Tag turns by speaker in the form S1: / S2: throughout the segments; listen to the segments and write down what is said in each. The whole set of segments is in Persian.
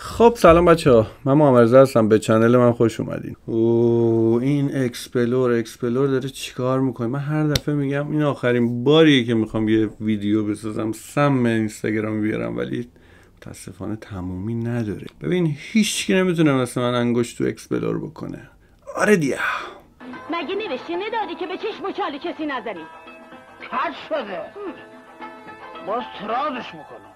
S1: خب سلام بچه ها، من محمد هستم. به چنل من خوش اومدین. این اکسپلور داره چیکار میکنه؟ من هر دفعه میگم این آخرین باریه که میخوام یه ویدیو بسازم، سم اینستاگرام بیارم، ولی متاسفانه تمومی نداره. ببین هیچ کی نمیتونه مثل من انگشت تو اکسپلور بکنه. آره دیا
S2: مگه نوشته نداری که به چشم و چال کسی نذاری؟
S3: کج شده باز ترازش میکنم.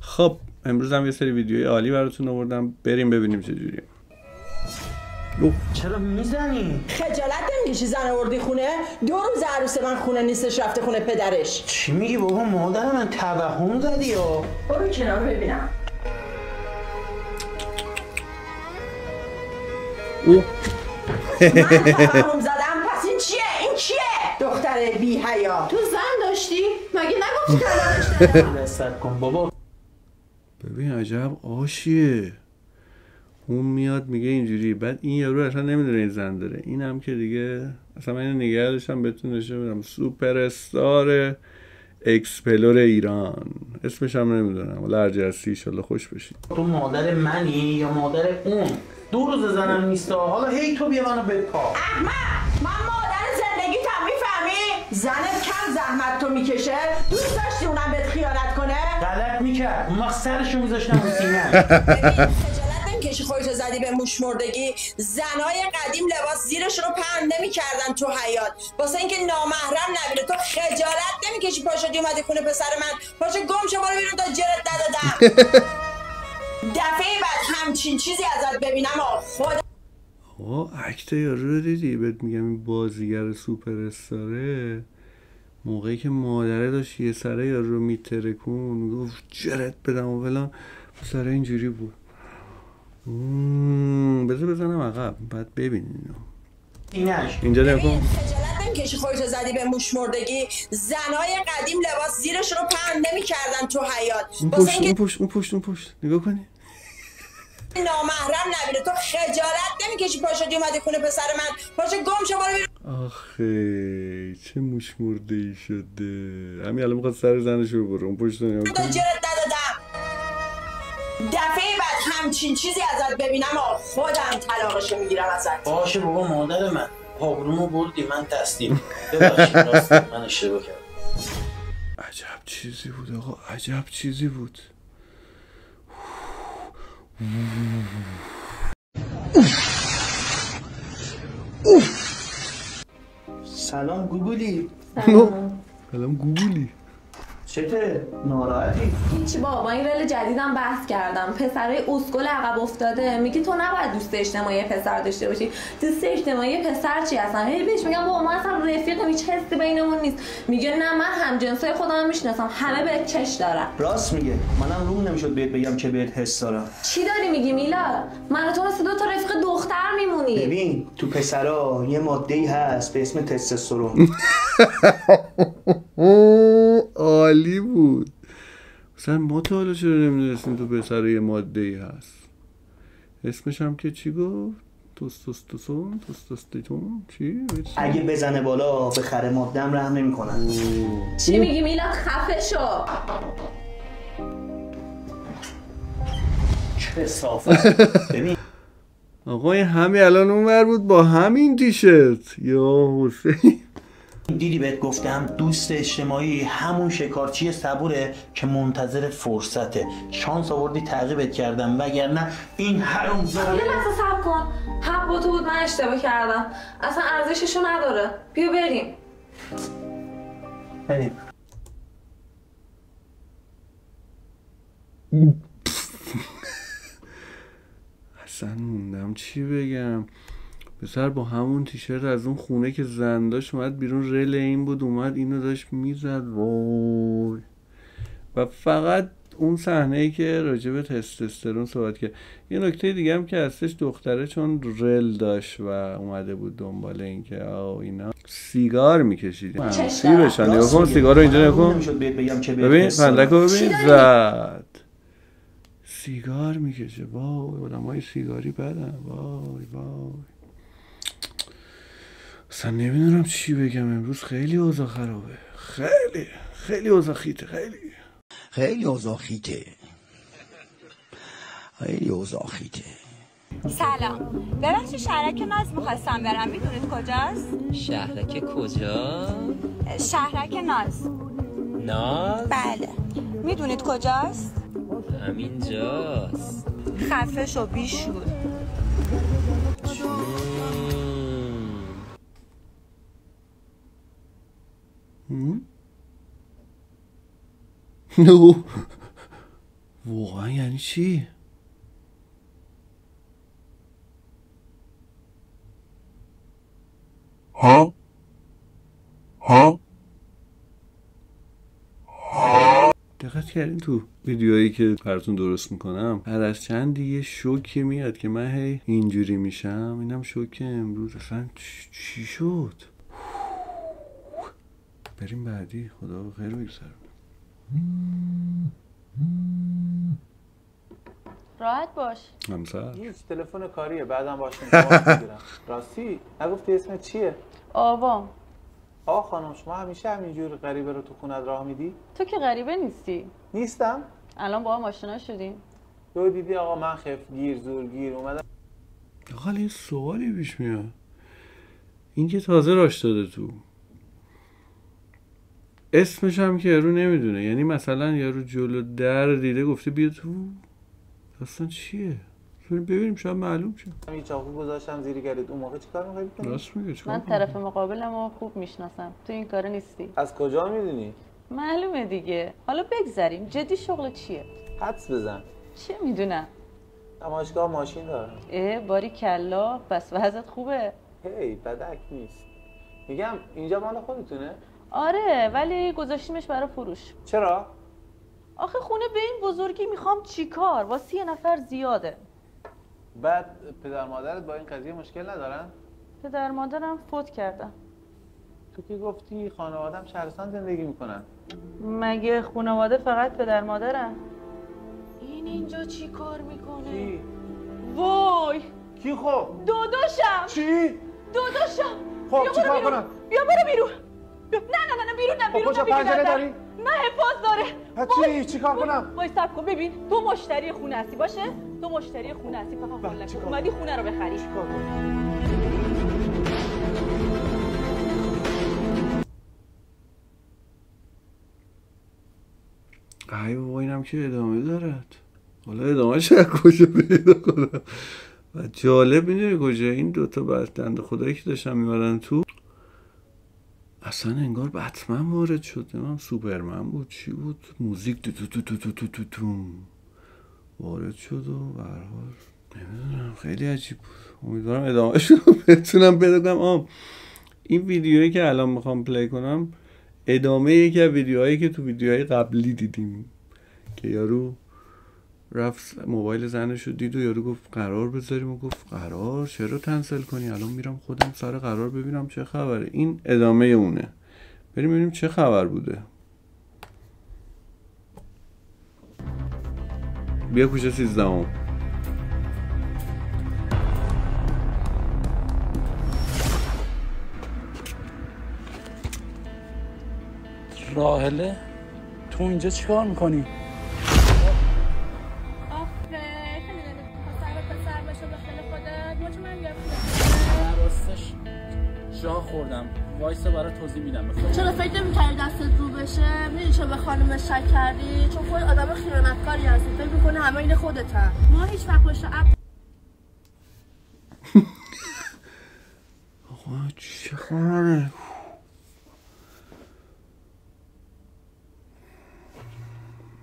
S1: خب امروز هم یه سری ویدیوی عالی براتون آوردم، بریم ببینیم چجوریه.
S3: چرا میزنی؟
S4: خجالت نمیکشی زن آوردی خونه؟ 2 روز عروس من خونه نیستش، رفته خونه پدرش.
S3: چی میگی بابا؟ مادر من توهم زدی یا؟
S4: برو کنار ببینم. من توهم زدم؟ پس این چیه؟ این کیه؟ دختر بی حیا. تو زن داشتی؟ مگه نگفتی طلاقش دادم؟
S3: لذت کن بابا.
S1: ببین عجب آشیه. اون میاد میگه اینجوری، بعد این یارو اصلا نمیدونه این زن داره. این هم که دیگه اصلا من اینو نگه داشتم بهتون نشون بدم. سوپر استار اکسپلور ایران، اسمش هم نمیدونم، ولی هرچی هستی ایشالله خوش بشید.
S3: تو مادر منی یا مادر اون؟ 2 روز زنم نیسته، حالا هی تو بیا منو بپا.
S4: احمد، من مادر زندگیتم، میفهمی؟ زنت کم زحمت تو میکشه؟ دوست داشتی اونم بهت خیانت کنه؟
S3: غلط میکرد، اون وقت سرشو میذاشتم رو سینه‌اش.
S4: خجالت نمیکشی خودتو زدی به موش مردگی؟ زنای قدیم لباس زیرشون رو پهن نمیکردن تو حیاط واسه اینکه نامحرم نبینه. تو خجالت نمیکشی پاشدی اومدی خونه پسر من؟ پاشو گم شو برو بیرون تا جرت ندادم. دفعه بعد همچین چیزی ازت ببینم خدا.
S1: آقا اکت یارو رو دیدی؟ بهت میگم این بازیگر سوپر استاره موقعی که مادره داشت یه سره یارو رو میترکون میگفت جرت بدم و فلان، سره اینجوری بود. بذار بزنم عقب بعد ببینین اینجا نکن.
S4: خجالت نمیکشی خودتو زدی به موش مردگی؟ زنای قدیم لباس زیرشون رو پهن نمیکردن تو حیاط
S1: اون پشت نگاه کنی
S4: نامحرم نبینه. تو خجالت نمیکشی پاشدی اومدی خونه پسر من؟ پاشو گم شو برو بیرون.
S1: آخه چه موش مرده ای شده. همین الان میخواد سر زنشو ببره. اون پشت نگاه
S4: تا
S1: کن.
S4: جرت ندادم. دفعه بعد همچین چیزی ازت ببینم خودم طلاقشو میگیرم ازت.
S3: باشه بابا مادر من، پابرومو بردی من تسلیم. ببخشید راست من اشتباه کردم.
S1: عجب چیزی بود آقا، عجب چیزی بود.
S3: سلام گوگلی.
S1: سلام گوگلی.
S3: چته؟ ناراحتی؟
S5: هیچی بابا، این رل جدیدم بحث کردم. پسرای اسکل عقب افتاده میگه تو نباید دوست اجتماعی پسر داشته باشی. دوست اجتماعی پسر چی اصلا؟ هی بهش میگم بابا ما اصلا رفیقیم، هیچ حسی بینمون نیست. میگه نه من همجنسای خودم میشناسم، همه بهت چش دارن.
S6: راست میگه، منم روم نمیشد بهت بگم که بهت حس دارم.
S5: چی داری میگی میلاد؟ من و تو مثل 2 تا رفیق دختر میمونی.
S6: ببین تو پسرا یه ماده‌ای هست به اسم تستوسترون.
S1: عالی بود. مثلا ما تا حالا چرا نمیدونستیم تو پسر یه ماده ای هست؟ اسمش هم که چی گفت؟ تستوسترون چی؟
S6: اگه بزنه بالا به خر ماده‌ام رحم نمی‌کنن.
S5: چی میگی میلاد؟ خفه شو.
S6: چه صافت. ببین
S1: آقا این همین الان اونور بود با همین تیشرت. یا حسین
S6: دیدی بهت گفتم دوست اجتماعی همون شکارچی صبوره که منتظر فرصته. شانس آوردی تعقیبت کردم، وگرنه این حرومزاده.
S5: یه لحظه صبر کن، حق با تو بود، من اشتباه کردم، اصلا ارزششو نداره. بیا بریم.
S1: اصلا موندم چی بگم. پسر با همون تیشرت از اون خونه که زن داشت اومد بیرون، رل این بود اومد اینو داشت میزد. وای. و فقط اون صحنه ای که راجع به تستوسترون صحبت کرد. یه نکته دیگه هم که هستش، دختره چون رل داشت و اومده بود دنبال این که اینا سیگار میکشید. سیبشان نگاه کن، سیگار رو اینجا نگاه کن. ببین فندک رو ببین زد. سیگار میکشه. وای آدمای سیگاری بدن. وای وای. اصلا نمیدونم چی بگم. امروز خیلی اوضاع خرابه. خیلی اوضاع خیته.
S7: خیلی اوضاع خیته.
S8: سلام، ببخشید شهرک ناز میخواستم برم، میدونید کجاست؟
S9: شهرک کجا؟
S8: شهرک ناز.
S9: ناز؟
S8: بله، میدونید کجاست؟
S9: همینجاست.
S8: خفه شو بیشور.
S1: نو واقعا یعنی چی؟ ها دقت کردین تو ویدیوهایی که براتون درست میکنم هر از چندی یه شوکی میاد که من هی اینجوری میشم. اینم شوک امروز. اصلا چی شد؟ بریم بعدی. خدا خیر بگذره.
S10: راحت باش.
S1: همسر
S3: هیچ تلفن کاریه، بعدم باش میگیرم. راستی نگفتی اسمت چیه؟
S10: آوا.
S3: آقا خانم شما همیشه همینجور غریبه رو تو خونت راه میدی؟
S10: تو که غریبه نیستی.
S3: نیستم؟
S10: الان با هم آشنا شدیم.
S3: تو دیدی آقا من خفگیر زورگیر اومدم.
S1: آقا یه سوالی پیش میاد. این که تازه راش داده تو اسمش هم که یارو نمیدونه، یعنی مثلا یارو جلو در دیده گفته بیا تو، اصلا چیه؟ ببینیم شاید معلوم شد.
S3: این چاقو گذاشتم زیر گلت، اون موقع چیکار می‌خوای بکنی؟
S1: راست میگه.
S10: من طرف مقابلمو خوب میشناسم، تو این کارا نیستی.
S3: از کجا میدونی؟
S10: معلومه دیگه. حالا بگذریم، جدی شغل چیه؟
S3: حدس بزن.
S10: چه میدونم.
S3: نمایشگاه ماشین دارم.
S10: باری کلا، پس وضعت خوبه.
S3: هی بدک نیست. میگم اینجا مال خودتونه؟
S10: آره، ولی گذاشتیمش برای فروش.
S3: چرا؟
S10: آخه خونه به این بزرگی میخوام چیکار؟ واسه یه نفر زیاده.
S3: بعد پدر مادرت با این قضیه مشکل ندارن؟
S10: پدر مادرم فوت کردن.
S3: تو که گفتی خانواده‌ام شهرستان زندگی میکنن.
S10: مگه خانواده فقط پدر مادرن؟ این اینجا چی کار میکنه؟
S3: کی؟
S10: وای!
S3: کی خب؟
S10: داداشم!
S3: چی؟
S10: داداشم!
S3: خب چیکار کنم؟
S10: بیا برو بیرون! نه بیرون نه بیرون.
S3: پشت پنجره داری؟
S10: نه حفاظ داره.
S3: چیکار کنم؟
S10: وای صبر کن ببین، تو مشتری خونه هستی باشه؟ تو مشتری خونه هستی، فقط حال نکن. اومدی خونه رو بخری.
S3: چیکار کنم؟
S1: ای بابا اینم که ادامه دارد. حالا ادامه شاید کجا پیدا کنم. و جالب میدونی کجا؟ این دوتا بنده خدایی که داشتن میبرن تو اصلا انگار بتمن وارد شد. نمیم سوپرمن بود چی بود، موزیک تو وارد شد و برحال نمیدونم خیلی عجیب بود. امیدوارم ادامه شد بتونم بدونم. این ویدیویی که الان میخوام پلی کنم ادامه یکی از ویدیوهایی که تو ویدیوهای قبلی دیدیم که یارو رفت موبایل زنش رو دید و یارو گفت قرار بذاریم و گفت قرار چرا کنسل کنی، الان میرم خودم سر قرار ببینم چه خبره. این ادامه اونه. بریم ببینیم چه خبر بوده. بیا کوچه 13.
S11: راهله تو اینجا چیکار میکنی؟ راستش جا خوردم، وایسا برای توضیح میدم.
S12: چرا فکر نمی‌کردی دستت رو بشه؟ می‌دونی چرا به خانم شک کردی؟ چون خود آدم خیانتکاری هستی، فکر می‌کنی همه این خودته. ما هیچ وقت پشت
S1: آقا چه خبره؟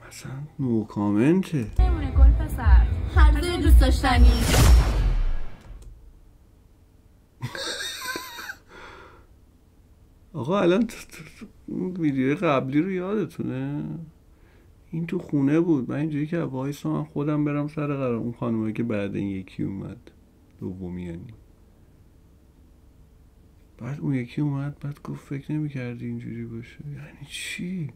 S1: مثلا نو کامنته.
S12: نمونه گل پسر هر دوی دوست داشتنی.
S1: آقا الان ویدیوی قبلی رو یادتونه؟ این تو خونه بود. من اینجوری که وایسا من خودم برم سر قرار. اون خانومه که بعد این یکی اومد دومی، یعنی بعد اون یکی اومد بعد گفت فکر نمی کردی اینجوری باشه. یعنی چی؟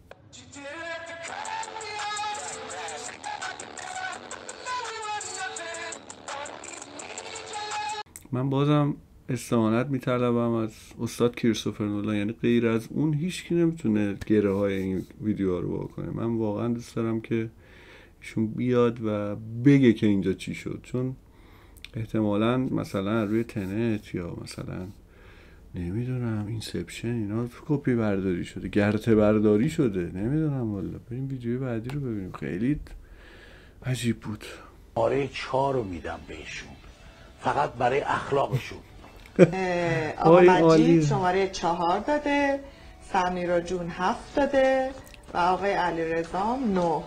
S1: من بازم استعانت میطلبم از استاد کریستوفر نولان، یعنی غیر از اون هیچکی نمیتونه گره های این ویدیوها رو واکنه. من واقعا دوست دارم که ایشون بیاد و بگه که اینجا چی شد، چون احتمالاً مثلا روی تنت یا مثلا نمیدونم اینسپشن اینا کپی برداری شده، گرته برداری شده، نمیدونم والا. بریم ویدیوی بعدی رو ببینیم. خیلی عجیب بود.
S13: شماره 4 رو میدم بهشون، فقط برای اخلاقشون.
S14: آقا مجید شماره 4 داده، سمیرا جون 7 داده و آقای علیرضا 9.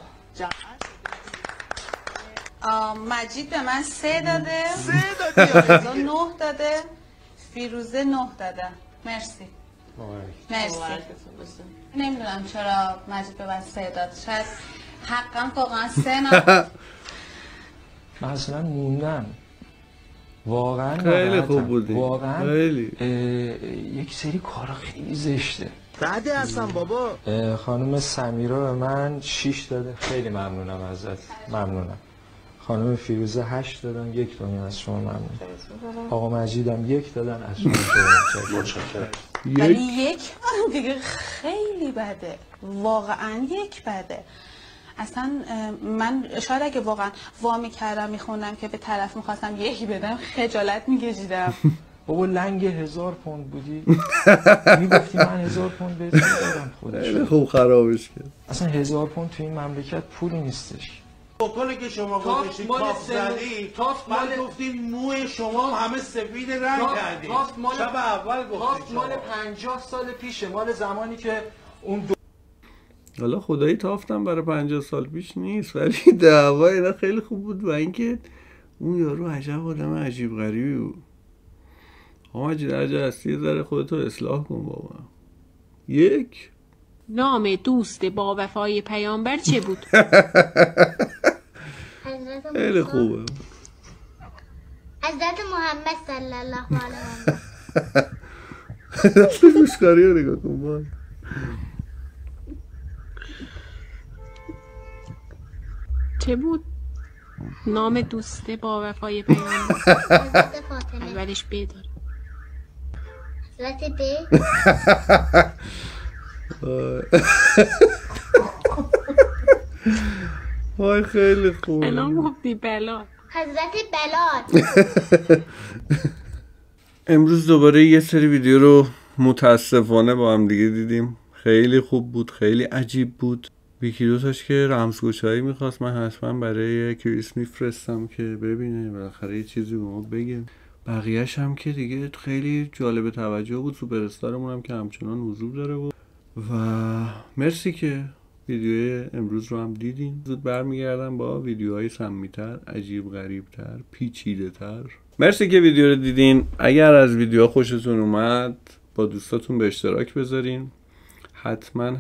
S15: مجید به من 3 داده، 9 داده، فیروزه 9 داده. مرسی. مرسی. نمیدونم چرا مجید به من 3 داد، شاید حقم واقعا 3 نبود.
S16: من اصلا موندم واقعا.
S1: خیلی خوب بودی
S16: واقعا.
S1: خیلی
S16: یک سری کارا خیلی زشته.
S13: بعده هستم بابا.
S16: خانم سمیرا به من 6 داده، خیلی ممنونم ازت، ممنونم. خانم فیروزه 8 دادن، 1 دنیا از شما ممنون. آقا مجیدم 1 دادن، از شما متشکرم.
S15: ولی 1 دیگه خیلی بده، واقعا 1 بده. اصلا من شاید اگه واقعا وامی کردم میخوندم که به طرف میخواستم 1 بدم خجالت میکشیدم.
S16: بابا لنگ 1000 پوند بودی میگفتی من 1000 پوند بهت میدادم. خودش
S1: خوب خرابش کرد.
S16: اصلا 1000 پوند تو این مملکت پولی نیستش.
S13: بوتلی که شما گذاشتید تاف زدی، من گفتین موی شما همه سفید رنگ کردید. شب اول گفتید
S16: مال 50 سال پیشه، مال زمانی که اون
S1: حالا خدایی تافتم برای 50 سال پیش نیست، ولی دعوا اینا خیلی خوب بود. و اینکه اون یارو عجب آدم عجیب غریبی بود. آقا مجید درجه هستی یه ذره خودتو اصلاح کن بابا. 1
S17: نام دوست با وفای پیامبر چه بود؟
S1: خیلی خوبه.
S18: حضرت محمد صلی الله علیه و
S1: آله. گوشکاری رو نگاه کن باید.
S17: چه بود؟ نام دوست با وفای پیامبر.
S18: حضرت فاطمه.
S17: اولش ب داره.
S18: حضرت ب.
S1: وای خیلی خوب.
S17: الان گفتی بلال.
S18: حضرت بلال.
S1: امروز دوباره یه سری ویدیو رو متاسفانه با هم دیگه دیدیم. خیلی خوب بود، خیلی عجیب بود. یکی دو تاش که رمزگشایی میخواست، من حتما برای کریس میفرستم که ببینه، بالاخره یه چیزی به ما بگه. بقیهش هم که دیگه خیلی جالب توجه بود. سوپر استارمون هم که همچنان حضور داره بود. و مرسی که ویدیوی امروز رو هم دیدین. زود برمیگردم با ویدیوهای سمی‌تر، عجیب غریب‌تر، پیچیده‌تر. مرسی که ویدیو رو دیدین. اگر از ویدیو خوشتون اومد با دوستاتون به اشتراک بذارین. حتما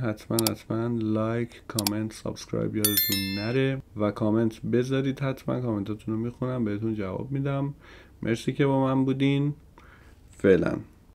S1: لایک، کامنت، سابسکرایب یادتون نره و کامنت بذارید. حتما کامنتاتون رو میخونم، بهتون جواب میدم. مرسی که با من بودین. فعلا.